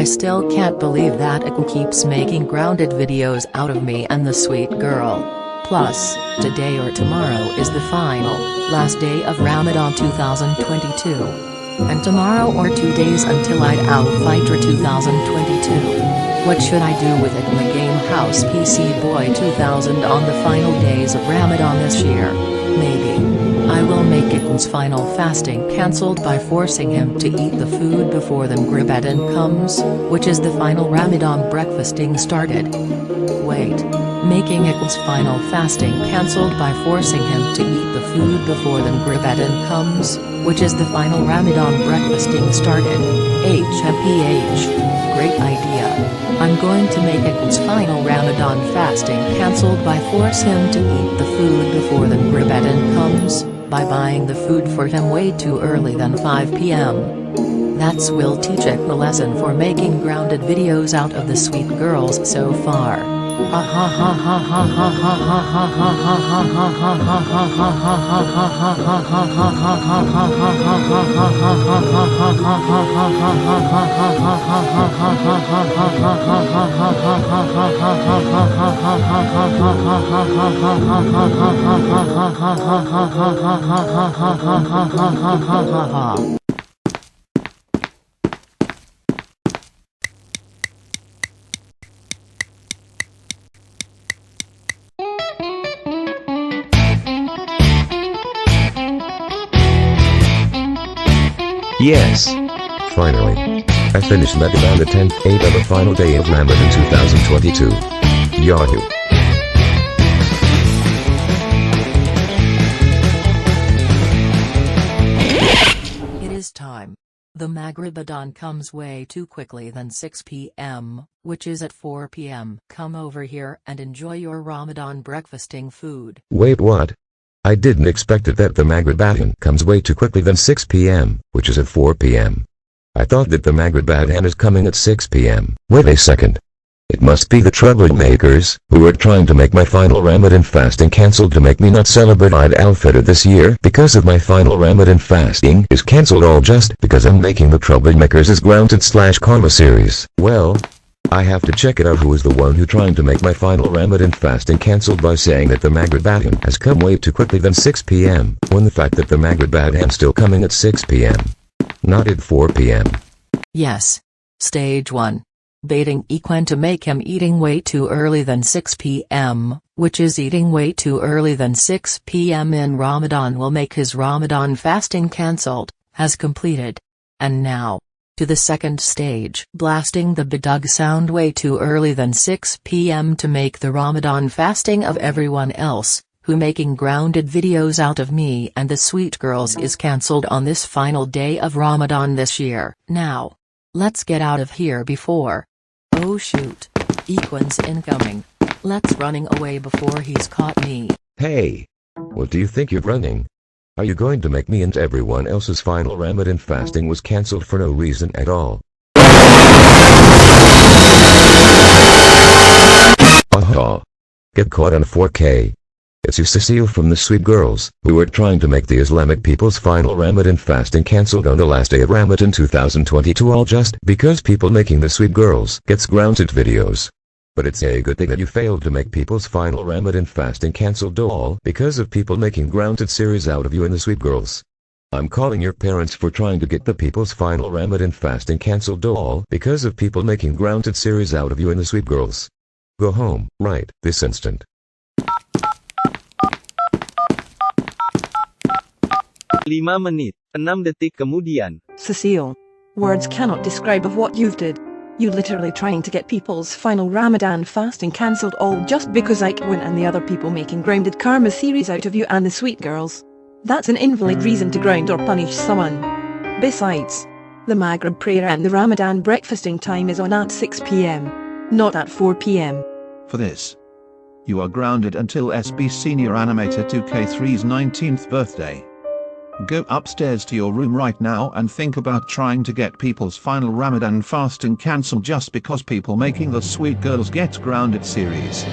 I still can't believe that Aku keeps making grounded videos out of me and the sweet girl. Plus, today or tomorrow is the final, last day of Ramadan 2022. And tomorrow or 2 days until Eid al-Fitr 2022. What should I do with it in the game House PC Boy 2000 on the final days of Ramadan this year? Maybe I will make Ikun's final fasting cancelled by forcing him to eat the food before the Magrib Adhan comes, which is the final Ramadan breakfasting started. Wait. Making Ikun's final fasting cancelled by forcing him to eat the food before the Magrib Adhan comes, which is the final Ramadan breakfasting started. HMPH. Great idea. I'm going to make Ikun's final Ramadan fasting cancelled by force him to eat the food before the Magrib Adhan comes, by buying the food for him way too early than 5 p.m. That's will teach it the lesson for making grounded videos out of the sweet girls so far. Ha ha ha ha ha ha ha ha ha ha ha ha ha. Yes. Finally. I finished Magrib on the 10th of the final day of Ramadan 2022. Yahoo. It is time. The Magrib Adhan comes way too quickly than 6 p.m., which is at 4 p.m. Come over here and enjoy your Ramadan breakfasting food. Wait, what? I didn't expect it that the Magrib Adhan comes way too quickly than 6 p.m., which is at 4 p.m. I thought that the Magrib Adhan is coming at 6 p.m. Wait a second. It must be the troublemakers, who are trying to make my final Ramadan fasting cancelled to make me not celebrate Eid al-Fitr this year because of my final Ramadan fasting is cancelled all just because I'm making the troublemakers' grounded/karma series. Well, I have to check it out who is the one who trying to make my final Ramadan fasting cancelled by saying that the Magrib Adhan has come way too quickly than 6 p.m. when the fact that the Magrib Adhan still coming at 6 p.m. not at 4 p.m. Yes. Stage 1. Baiting Ikwen to make him eating way too early than 6 p.m., which is eating way too early than 6 p.m. in Ramadan will make his Ramadan fasting cancelled, has completed. And now, to the second stage. Blasting the Bedug sound way too early than 6 p.m. to make the Ramadan fasting of everyone else, who making grounded videos out of me and the sweet girls is cancelled on this final day of Ramadan this year. Now, let's get out of here before. Oh shoot. Ikwen's incoming. Let's running away before he's caught me. Hey! What do you think you're running? Are you going to make me and everyone else's final Ramadan fasting was cancelled for no reason at all? Aha! Get caught on 4K. It's you Cecile from the Sweet Girls, who are trying to make the Islamic people's final Ramadan fasting cancelled on the last day of Ramadan 2022 all just because people making the Sweet Girls gets grounded videos. But it's a good thing that you failed to make people's final Ramadan fasting cancelled all because of people making grounded series out of you and the Sweet Girls. I'm calling your parents for trying to get the people's final Ramadan fasting cancelled all because of people making grounded series out of you and the Sweet Girls. Go home, right, this instant. 5 menit, 6 detik kemudian. Cecile. Words cannot describe of what you've did. You literally trying to get people's final Ramadan fasting cancelled all just because Ikwen and the other people making grounded karma series out of you and the Sweet Girls. That's an invalid reason to ground or punish someone. Besides, the Magrib prayer and the Ramadan breakfasting time is on at 6 p.m. not at 4 p.m. For this, you are grounded until SB Senior Animator 2K3's 19th birthday. Go upstairs to your room right now and think about trying to get people's final Ramadan fasting cancelled just because people making the Sweet Girls get grounded series.